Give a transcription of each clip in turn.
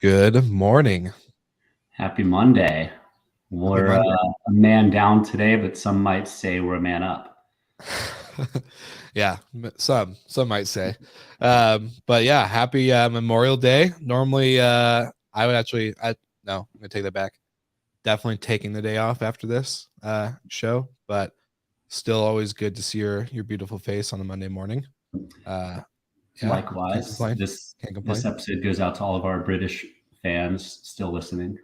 Good morning. Happy Monday. Happy We're Monday. a man down today, but some might say we're a man up. Yeah, some might say. But yeah, happy Memorial Day. Normally, I would actually, no, I'm gonna take that back. Definitely taking the day off after this show, but still always good to see your beautiful face on a Monday morning. Uh, yeah, can't Likewise, complain. this Can't this complain. episode goes out to all of our British fans still listening.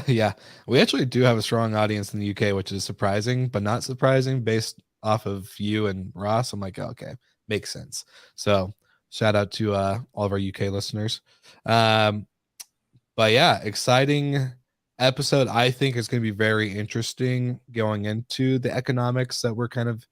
Yeah, we actually do have a strong audience in the UK, which is surprising, but not surprising based off of you and Ross. I'm like, okay, makes sense. So shout out to all of our UK listeners. Um, but yeah, exciting episode. I think is going to be very interesting going into the economics that we're kind of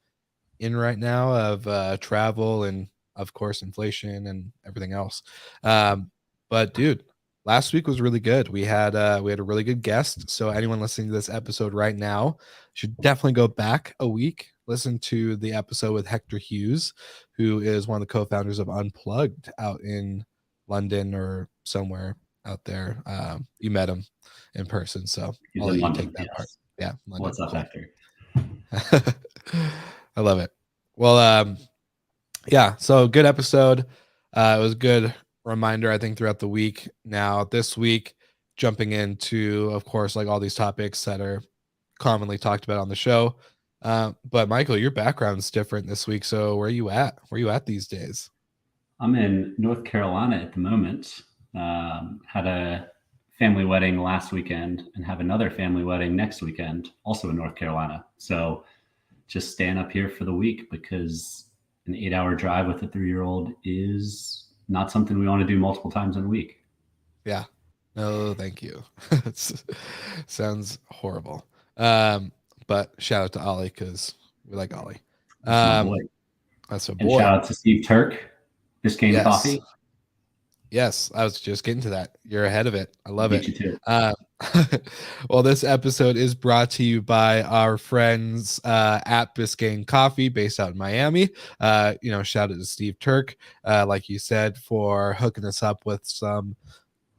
in right now of travel and of course inflation and everything else. But dude, last week was really good. We had a really good guest. So anyone listening to this episode right now should definitely go back a week, listen to the episode with Hector Hughes, who is one of the co-founders of Unplugged out in London or somewhere out there. You met him in person, so He's I'll in let you take London, that part. yes. Yeah, London, What's up, cool. Hector? I love it. Well, yeah, so good episode. It was a good reminder, I think, throughout the week. Now, this week, jumping into, of course, like all these topics that are commonly talked about on the show. But Michael, your background's different this week. So where are you at? Where are you at these days? I'm in North Carolina at the moment. Had a family wedding last weekend and have another family wedding next weekend, also in North Carolina. So just staying up here for the week because an 8-hour drive with a 3-year-old is not something we want to do multiple times in a week. Yeah. No, thank you. Sounds horrible. But shout out to Ollie because we like Ollie. That's my boy. Um, that's a And boy. shout out to Steve Turk, Biscayne Yes. Coffee. Yes, I was just getting to that. You're ahead of it. I love Beat it. you to it. Uh, well, this episode is brought to you by our friends at Biscayne Coffee, based out in Miami. Shout out to Steve Turk, like you said, for hooking us up with some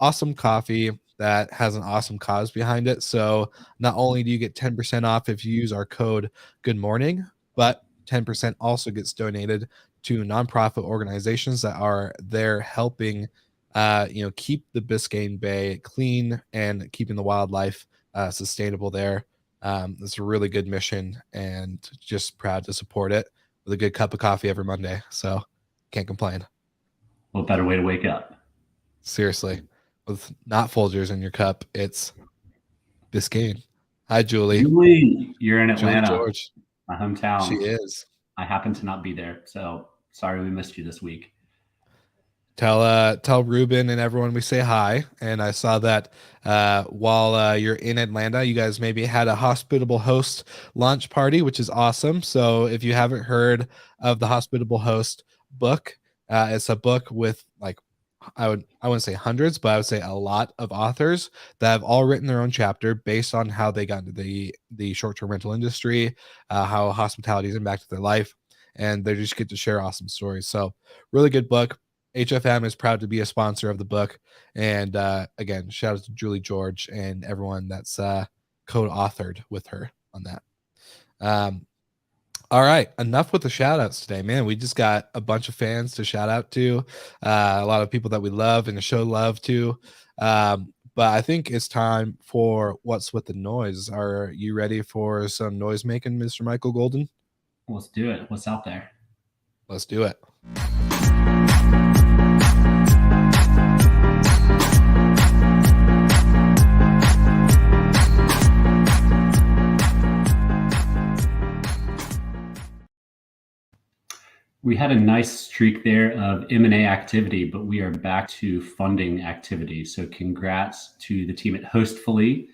awesome coffee that has an awesome cause behind it. So not only do you get 10% off if you use our code Good Morning, but 10% also gets donated to nonprofit organizations that are there helping keep the Biscayne Bay clean and keeping the wildlife sustainable there. It's a really good mission and just proud to support it with a good cup of coffee every Monday. So can't complain. What better way to wake up? Seriously. With not Folgers in your cup, it's Biscayne. Hi, Julie. Julie, you're in Julie Atlanta, George. my She hometown. is. I happen to not be there, so sorry we missed you this week. Tell Ruben and everyone we say hi. And I saw that while you're in Atlanta, you guys maybe had a hospitable host launch party, which is awesome. So if you haven't heard of the hospitable host book, it's a book with like I wouldn't say hundreds, but I would say a lot of authors that have all written their own chapter based on how they got into the short-term rental industry, how hospitality has impacted their life, and they just get to share awesome stories. So really good book. HFM is proud to be a sponsor of the book. And again, shout out to Julie George and everyone that's co-authored with her on that. All right, enough with the shout outs today, man. We just got a bunch of fans to shout out to, a lot of people that we love and show love to. But I think it's time for What's with the Noise. Are you ready for some noise making, Mr. Michael Golden? Let's do it. What's out there? Let's do it. We had a nice streak there of M&A activity, but we are back to funding activity. So congrats to the team at Hostfully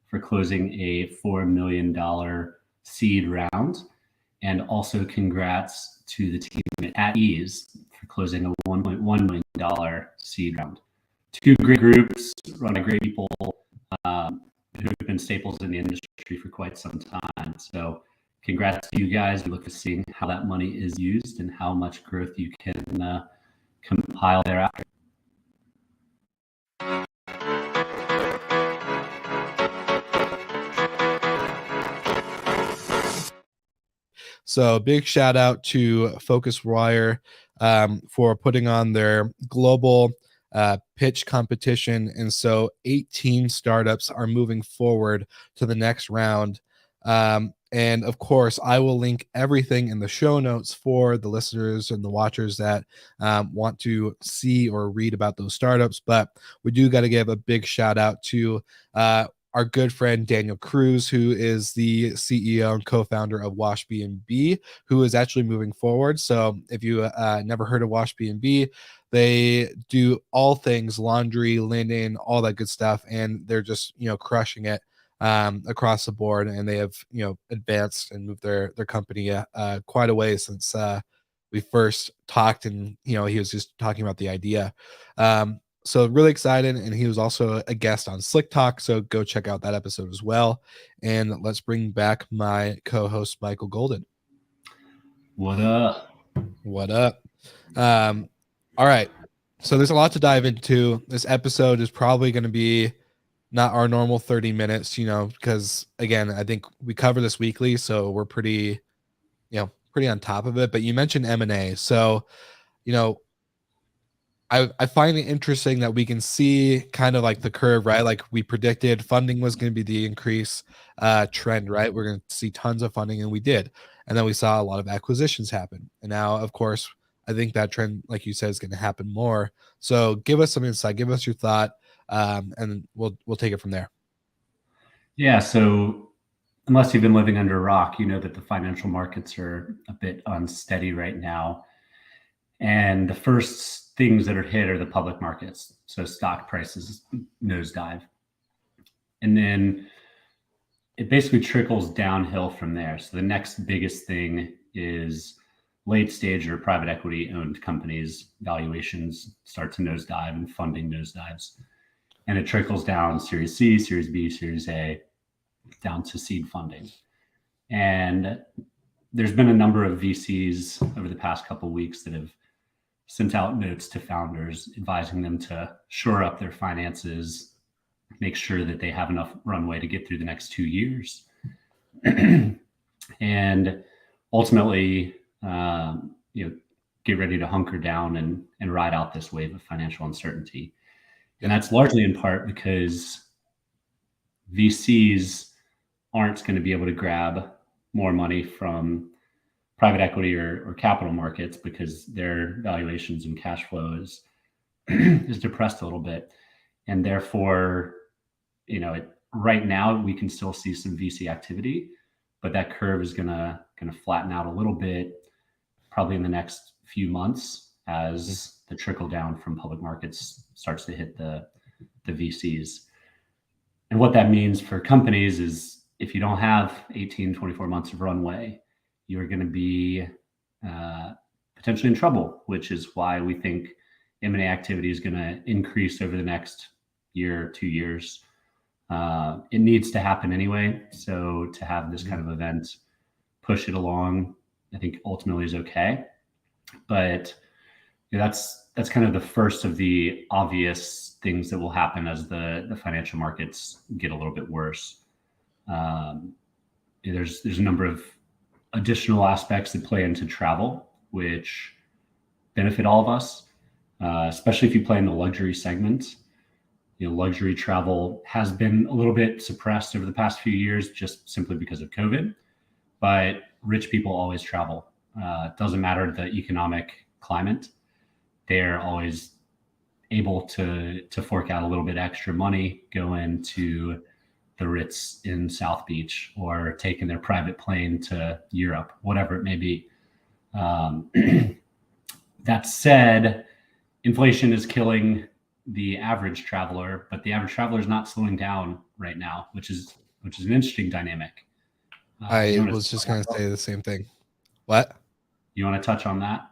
for closing a $4 million seed round. And also congrats to the team at Ease for closing a $1.1 million seed round. Two great groups run by great people who've been staples in the industry for quite some time. So congrats to you guys. We look to seeing how that money is used and how much growth you can compile thereafter. So big shout out to Focuswire for putting on their global pitch competition. And so 18 startups are moving forward to the next round. And of course, I will link everything in the show notes for the listeners and the watchers that want to see or read about those startups. But we do got to give a big shout out to our good friend Daniel Cruz, who is the CEO and co-founder of Wash B&B, who is actually moving forward. So if you never heard of Wash B&B, they do all things laundry, linen, all that good stuff, and they're just crushing it across the board. And they have advanced and moved their company quite a way since we first talked, and he was just talking about the idea. So really excited, and he was also a guest on Slick Talk, so go check out that episode as well. And let's bring back my co-host Michael Goldin. What up? What up? All right, so there's a lot to dive into. This episode is probably going to be not our normal 30 minutes, because again, I think we cover this weekly, so we're pretty on top of it. But you mentioned M&A, so I find it interesting that we can see kind of like the curve, right? Like we predicted funding was going to be the increase trend, right? We're going to see tons of funding, and we did. And then we saw a lot of acquisitions happen. And now, of course, I think that trend, like you said, is going to happen more. So give us some insight, give us your thought, and we'll take it from there. Yeah. So unless you've been living under a rock, you know that the financial markets are a bit unsteady right now. And the first things that are hit are the public markets. So stock prices nosedive. And then it basically trickles downhill from there. So the next biggest thing is late stage or private equity owned companies, valuations start to nosedive and funding nosedives. And it trickles down Series C, Series B, Series A, down to seed funding. And there's been a number of VCs over the past couple of weeks that have sent out notes to founders advising them to shore up their finances, make sure that they have enough runway to get through the next 2 years. And ultimately, get ready to hunker down and ride out this wave of financial uncertainty. And that's largely in part because VCs aren't going to be able to grab more money from private equity or capital markets because their valuations and cash flow is depressed a little bit. And therefore, right now we can still see some VC activity, but that curve is gonna flatten out a little bit, probably in the next few months as the trickle down from public markets starts to hit the VCs. And what that means for companies is if you don't have 18, 24 months of runway, you're going to be potentially in trouble, which is why we think M&A activity is going to increase over the next year or 2 years. It needs to happen anyway. So to have this kind of event push it along, I think ultimately is okay. But that's kind of the first of the obvious things that will happen as the financial markets get a little bit worse. There's a number of additional aspects that play into travel, which benefit all of us, especially if you play in the luxury segment. Luxury travel has been a little bit suppressed over the past few years, just simply because of COVID. But rich people always travel. It doesn't matter the economic climate; they're always able to fork out a little bit extra money, go into the Ritz in South Beach, or taking their private plane to Europe, whatever it may be. That said, inflation is killing the average traveler, but the average traveler is not slowing down right now, which is an interesting dynamic. I was just going to say the same thing. What? You want to touch on that?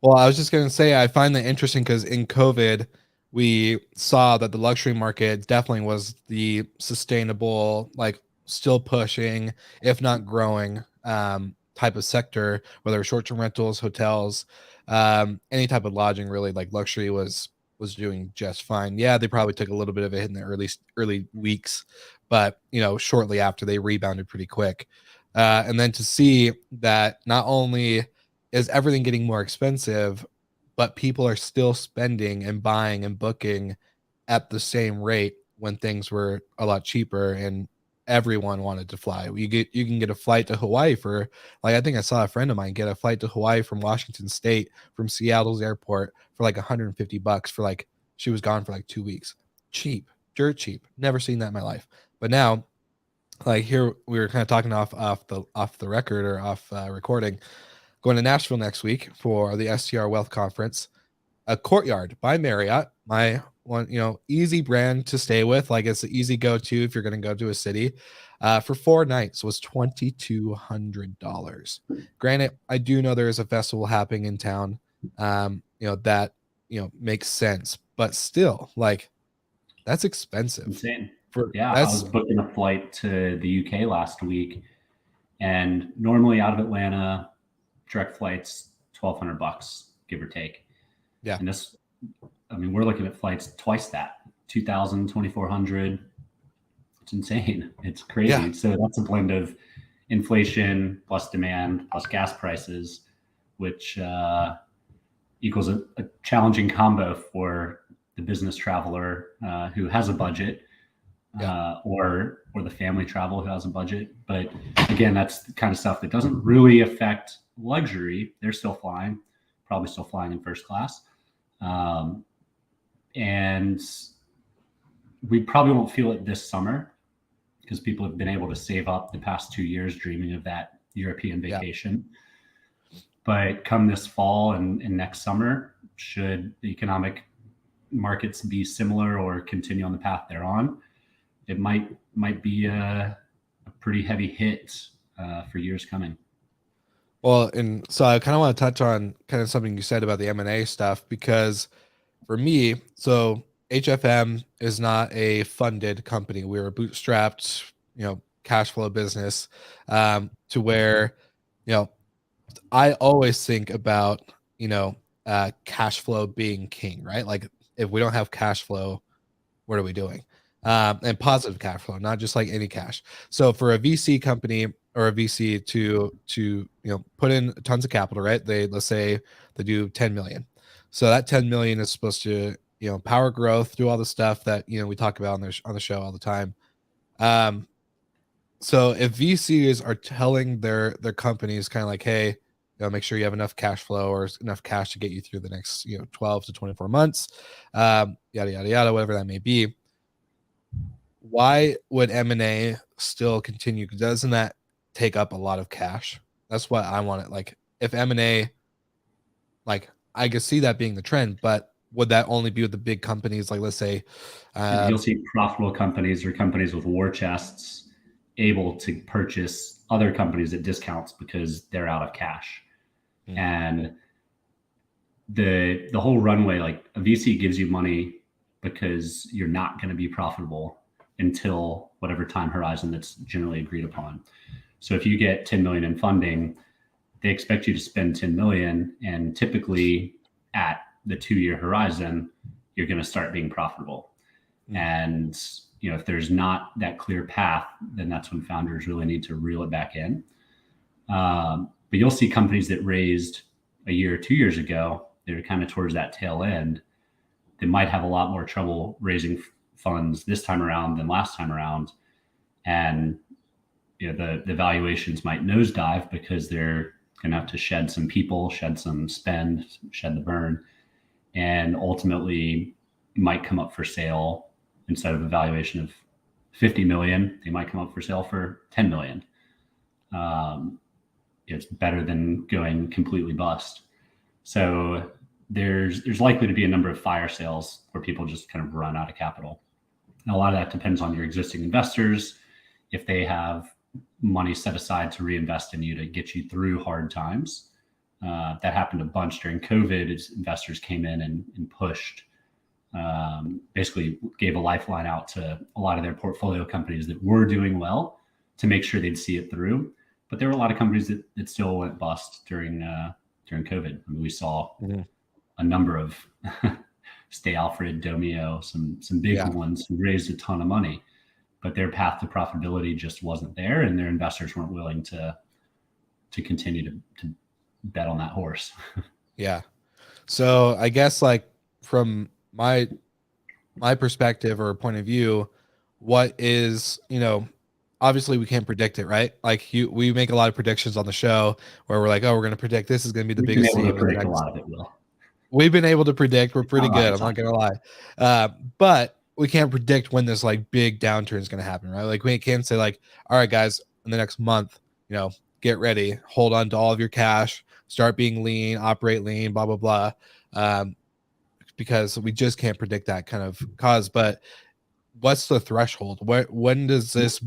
Well, I was just going to say, I find that interesting because in COVID, we saw that the luxury market definitely was the sustainable, like still pushing, if not growing, type of sector, whether short-term rentals, hotels, any type of lodging, really. Like luxury was doing just fine. Yeah, they probably took a little bit of a hit in the early weeks, but shortly after they rebounded pretty quick. And then to see that not only is everything getting more expensive, but people are still spending and buying and booking at the same rate when things were a lot cheaper and everyone wanted to fly. You can get a flight to Hawaii for, like, I think I saw a friend of mine get a flight to Hawaii from Washington State from Seattle's airport for like $150 for, like, she was gone for like 2 weeks. Cheap, dirt cheap. Never seen that in my life. But now, like, here we were kind of talking off the record or off recording, going to Nashville next week for the STR Wealth Conference. A Courtyard by Marriott, my one, easy brand to stay with. Like, it's an easy go-to if you're going to go to a city. For 4 nights was $2,200. Granted, I do know there is a festival happening in town, that makes sense, but still, like, that's expensive. Insane. For Yeah, I was that's booking a flight to the UK last week, and normally out of Atlanta, direct flights $1,200, give or take. Yeah, And this, I mean, we're looking at flights twice that, 2,000, 2,400. It's insane. It's yeah. crazy. So that's a blend of inflation plus demand plus gas prices, which equals a challenging combo for the business traveler who has a budget, or the family travel who has a budget. But again, that's the kind of stuff that doesn't really affect luxury. They're still flying, probably still flying in first class. And we probably won't feel it this summer because people have been able to save up the past 2 years dreaming of that European vacation. But come this fall and next summer, should the economic markets be similar or continue on the path they're on, it might be a pretty heavy hit for years coming. Well, and so I kind of want to touch on kind of something you said about the M&A stuff, because for me, so HFM is not a funded company. We're a bootstrapped, cash flow business, to where, I always think about, cash flow being king, right? Like, if we don't have cash flow, what are we doing? And positive cash flow, not just like any cash. So for a VC company or a VC to put in tons of capital, right? Let's say they do 10 million. So that 10 million is supposed to power growth, do all the stuff that we talk about on the show all the time. So if VCs are telling their companies kind of like, hey, make sure you have enough cash flow or enough cash to get you through the next 12 to 24 months, yada yada yada, whatever that may be. Why would M&A still continue? Doesn't that take up a lot of cash? That's what I want it. Like, if M&A, like, I could see that being the trend, but would that only be with the big companies? Like, let's say, you'll see profitable companies or companies with war chests able to purchase other companies at discounts because they're out of cash. And the whole runway, like, a VC gives you money because you're not going to be profitable until whatever time horizon that's generally agreed upon. So if you get 10 million in funding, they expect you to spend 10 million, and typically at the 2-year horizon, you're going to start being profitable. And if there's not that clear path, then that's when founders really need to reel it back in. But you'll see companies that raised a year or 2 years ago, they're kind of towards that tail end. They might have a lot more trouble raising funds this time around than last time around. And the valuations might nosedive because they're going to have to shed some people, shed some spend, shed the burn, and ultimately might come up for sale. Instead of a valuation of 50 million, they might come up for sale for 10 million. It's better than going completely bust. So there's likely to be a number of fire sales where people just kind of run out of capital. And a lot of that depends on your existing investors. If they have money set aside to reinvest in you to get you through hard times, that happened a bunch during COVID as investors came in and pushed, basically gave a lifeline out to a lot of their portfolio companies that were doing well to make sure they'd see it through. But there were a lot of companies that still went bust during COVID. I mean, we saw a number of Stay Alfred, Domio, some big ones who raised a ton of money. but their path to profitability just wasn't there, and their investors weren't willing to continue to bet on that horse. Yeah. So I guess like from my perspective or point of view, what is, obviously we can't predict it, right? Like we make a lot of predictions on the show where we're like, oh, we're going to predict this is going to be the We've been biggest able to theme in the predict a next. lot of it, Will. We've been able to predict. We're pretty Not good. rocket I'm not science. gonna lie, but we can't predict when this like big downturn is gonna happen, right? Like we can't say like, all right, guys, in the next month, get ready, hold on to all of your cash, start being lean, operate lean, blah blah blah, because we just can't predict that kind of cause. But what's the threshold? When does this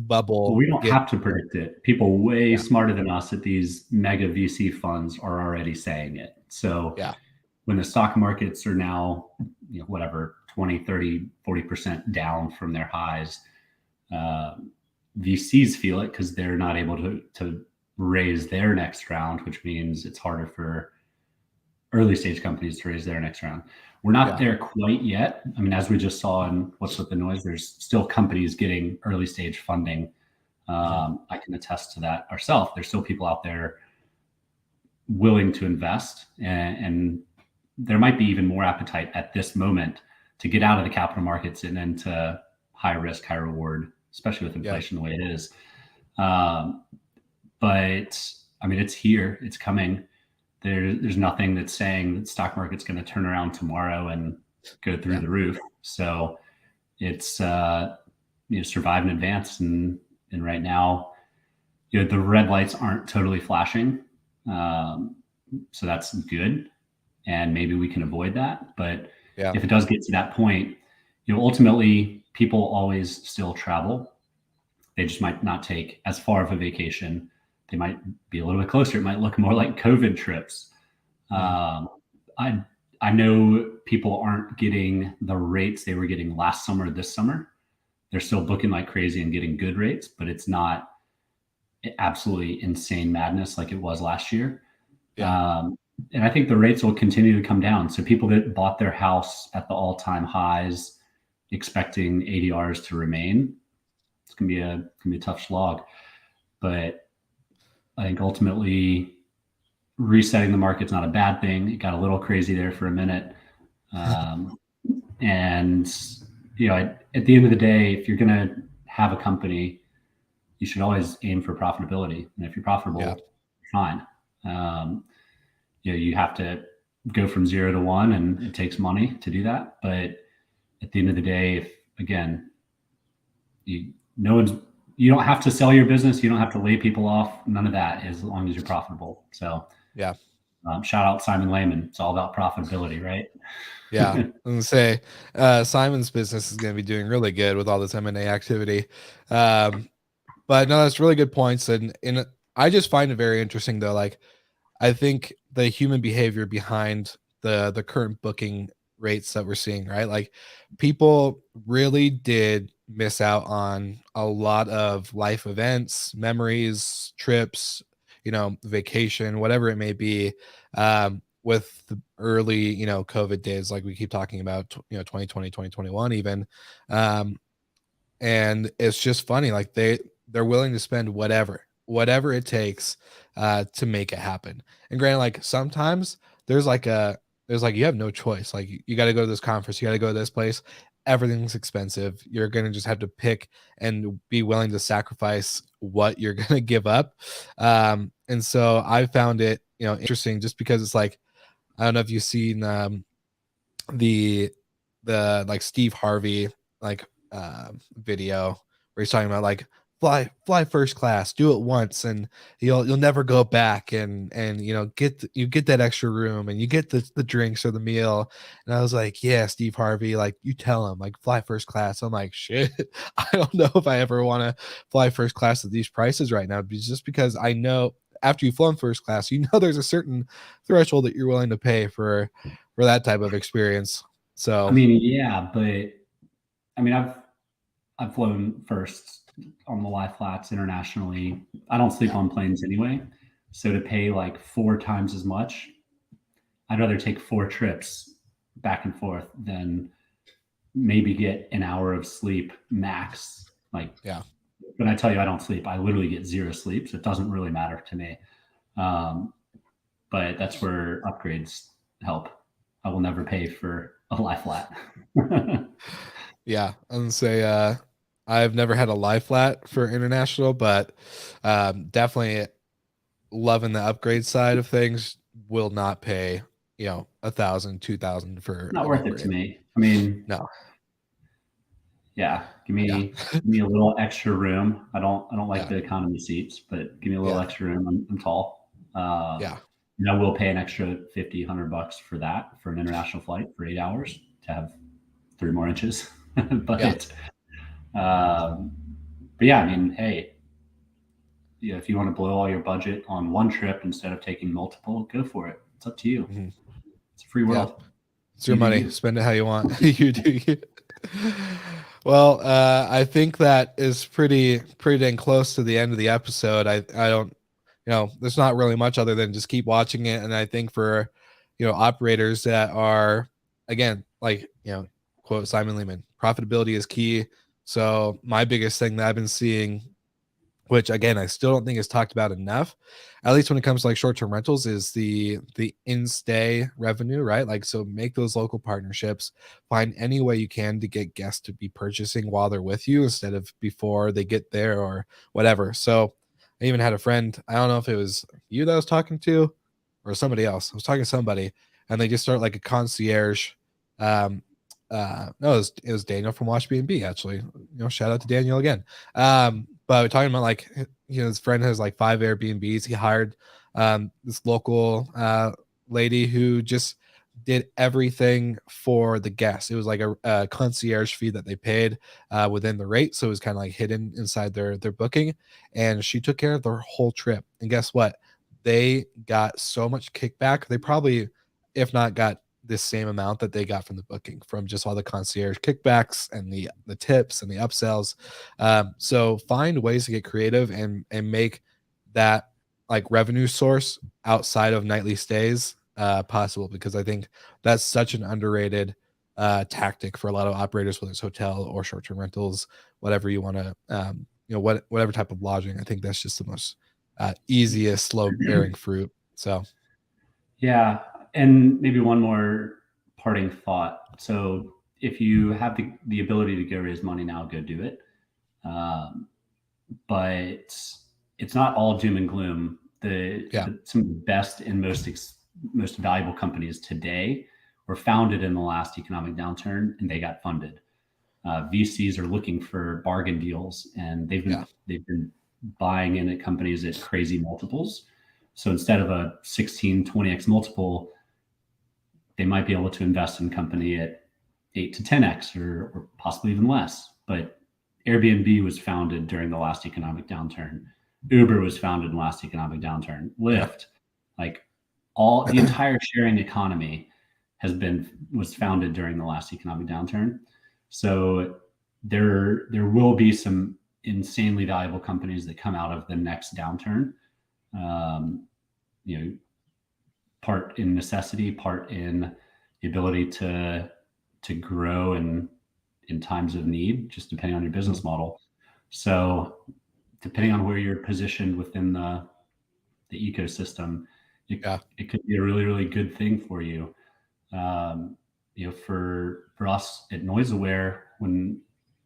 Well, bubble we don't get? have to predict it. People way Yeah, smarter than us at these mega VC funds are already saying it. So yeah, when the stock markets are now, whatever, 20, 30, 40% down from their highs, uh, VCs feel it because they're not able to raise their next round, which means it's harder for early stage companies to raise their next round. We're not yeah, there quite yet. I mean, as we just saw in What's with the Noise, there's still companies getting early stage funding. mhm, I can attest to that ourselves. There's still people out there willing to invest, and there might be even more appetite at this moment to get out of the capital markets and into high risk, high reward, especially with yeah, inflation the way it is. Um, but I mean, it's here, it's coming. There's nothing that's saying that stock market's going to turn around tomorrow and go through yeah, the roof. So it's survive in advance, and right now, the red lights aren't totally flashing, um, so that's good, and maybe we can avoid that. But yeah, if it does get to that point, ultimately people always still travel. They just might not take as far of a vacation. They might be a little bit closer. It might look more like COVID trips. mm, Um, I I know people aren't getting the rates they were getting last summer, this summer. They're still booking like crazy and getting good rates, but it's not absolutely insane madness like it was last year. yeah, Um, and I think the rates will continue to come down. So people that bought their house at the all-time highs, expecting ADRs to remain, it's gonna be a tough slog. But I think ultimately resetting the market's not a bad thing. It got a little crazy there for a minute, um, and at the end of the day, if you're gonna have a company, you should always aim for profitability. And if you're yeah, profitable, fine. Um, you have to go from 0 to 1, and it takes money to do that. But at the end of the day, if again, you no one's you don't have to sell your business, you don't have to lay people off, none of that, as long as you're profitable. So yeah. shout out Simon Lehman. It's all about profitability, right? Yeah, I'm gonna say Simon's business is gonna be doing really good with all this M&A activity. Um, but no, that's really good points, and I just find it very interesting though. Like I think the human behavior behind the current booking rates that we're seeing, right? Like people really did miss out on a lot of life events, memories, trips, vacation, whatever it may be, with the early, COVID days, like we keep talking about, 2020, 2021, even. Um, and it's just funny, like they're willing to spend whatever it takes to make it happen. And granted, like sometimes there's like a there's like you have no choice, like you got to go to this conference, you got to go to this place, everything's expensive, you're gonna just have to pick and be willing to sacrifice what you're gonna give up. And so I found it interesting just because it's like, I don't know if you've seen the like Steve Harvey like video where he's talking about like fly first class, do it once, and you'll never go back, and you get that extra room, and you get the drinks or the meal. And I was like, yeah, Steve Harvey, like you tell him like fly first class. I'm like, shit, I don't know if I ever want to fly first class at these prices right now, just because I know after you've flown first class, there's a certain threshold that you're willing to pay for that type of experience. I So mean, yeah, but I mean, I've flown first on the lie flats internationally. I don't sleep yeah, on planes anyway, so to pay like 4 times as much, I'd rather take 4 trips back and forth than maybe get an hour of sleep max Like Yeah. when I tell you I don't sleep, I literally get zero sleep, so it doesn't really matter to me. Um, but that's where upgrades help. I will never pay for a lie flat. Yeah. I'm gonna say I've never had a lie flat for international, but definitely loving the upgrade side of things. Will not pay, 1,000, 2,000 for Not an worth it to upgrade. me. I mean, No. yeah, Yeah. give me a little extra room. I don't like Yeah. the economy seats, but give me a little Yeah. extra room. I'm tall. Yeah. And I will pay an extra 50, $100 for that for an international flight for 8 hours to have 3 more inches. Yeah. Um, but yeah, I mean, hey, yeah, if you want to blow all your budget on one trip instead of taking multiple, go for it. It's up to you. Hmm. It's a free Yeah. world. It's your You do money. you. Spend it how you want. You do you. Well, I think that is pretty dang close to the end of the episode. I don't, there's not really much other than just keep watching it. And I think for, operators that are, again, like, quote Simon Lehman, profitability is key. So my biggest thing that I've been seeing, which again I still don't think is talked about enough, at least when it comes to like short-term rentals, is the in-stay revenue, right? Like, so make those local partnerships, find any way you can to get guests to be purchasing while they're with you instead of before they get there or whatever. So I even had a friend, I don't know if it was you that I was talking to or somebody else, I was talking to somebody, and they just start like a concierge. um no, it was Daniel from Watch B&B, actually. Shout out to Daniel again. But we're talking about like, his friend has like 5 Airbnbs. He hired this local lady who just did everything for the guests. It was like a concierge fee that they paid within the rate, so it was kind of like hidden inside their booking. And she took care of their whole trip. And guess what? They got so much kickback. They probably, if not, got the same amount that they got from the booking from just all the concierge kickbacks and the tips and the upsells. So find ways to get creative and make that like revenue source outside of nightly stays possible, because I think that's such an underrated tactic for a lot of operators, whether it's hotel or short-term rentals, whatever you want to, whatever type of lodging. I think that's just the most easiest, slow bearing fruit. So Yeah, and maybe one more parting thought. So if you have the ability to go raise money now, go do it. Um, but it's not all doom and gloom. yeah, Some of the best and most valuable companies today were founded in the last economic downturn, and they got funded. VCs are looking for bargain deals, and yeah, they've been buying in at companies at crazy multiples. So instead of a 16, 20x multiple, they might be able to invest in company at 8 to 10x or possibly even less. But Airbnb was founded during the last economic downturn. Uber was founded in the last economic downturn. yeah, Lyft, like all the entire sharing economy was founded during the last economic downturn. So there will be some insanely valuable companies that come out of the next downturn. Um, you know, part in necessity, part in the ability to grow in times of need, just depending on your mhm, business model. So depending on where you're positioned within the ecosystem, yeah, it could be a really, really good thing for you. Um, for us at Noise Aware, when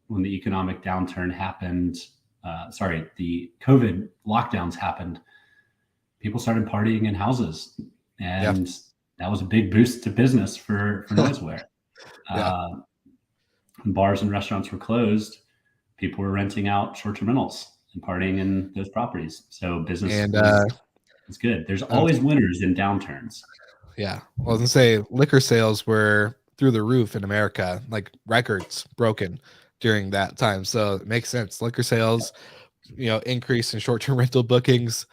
the economic downturn happened, the COVID lockdowns happened, people started partying in houses, yeah, and that was a big boost to business for Noiseware. yeah. Uh, Bars and restaurants were closed. People were renting out short-term rentals and partying in those properties. So business And was good. There's I was, always winners in downturns. yeah, well, I was gonna say liquor sales were through the roof in America, like records broken during that time. So it makes sense. Liquor sales, increase in short-term rental bookings.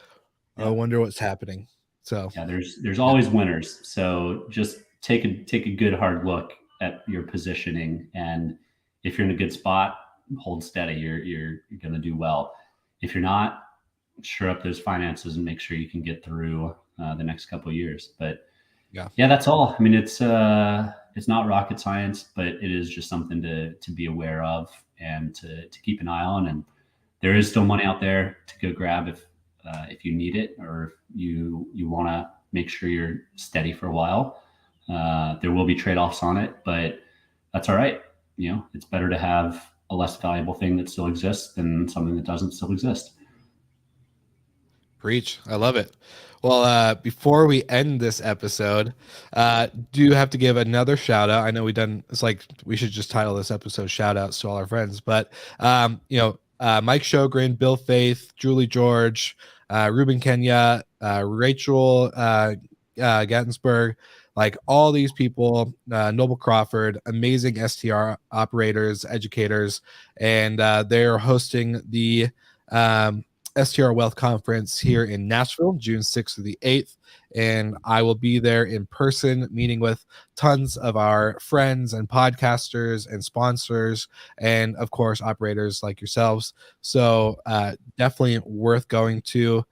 I Yep. wonder what's happening. So Yeah, there's yeah, always winners. So just take a good hard look at your positioning, and if you're in a good spot, hold steady. You're going to do well. If you're not, shore up those finances and make sure you can get through the next couple of years. But yeah, yeah, that's all. I mean, it's it's not rocket science, but it is just something to be aware of and to keep an eye on. And there is still money out there to go grab if you need it, or if you want to make sure you're steady for a while. There will be trade-offs on it, but that's all right. It's better to have a less valuable thing that still exists than something that doesn't still exist. Preach. I love it. Well, before we end this episode, do have to give another shout out. I know it's like we should just title this episode shout outs to all our friends, but Mike Shogren, Bill Faith, Julie George, Ruben Kenya, Rachel Gattensburg, like all these people, Noble Crawford, amazing STR operators, educators, and they're hosting the STR Wealth Conference here in Nashville, June 6th to the 8th. And I will be there in person, meeting with tons of our friends and podcasters and sponsors, and of course, operators like yourselves. So definitely worth going to.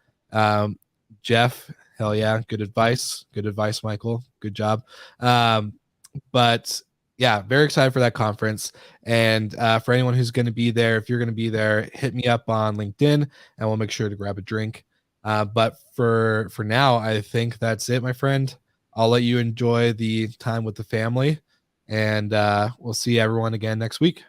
Jeff, hell yeah, good advice. Good advice, Michael. Good job. But yeah, very excited for that conference. And for anyone who's going to be there, if you're going to be there, hit me up on LinkedIn and we'll make sure to grab a drink. But for now, I think that's it, my friend. I'll let you enjoy the time with the family, and we'll see everyone again next week.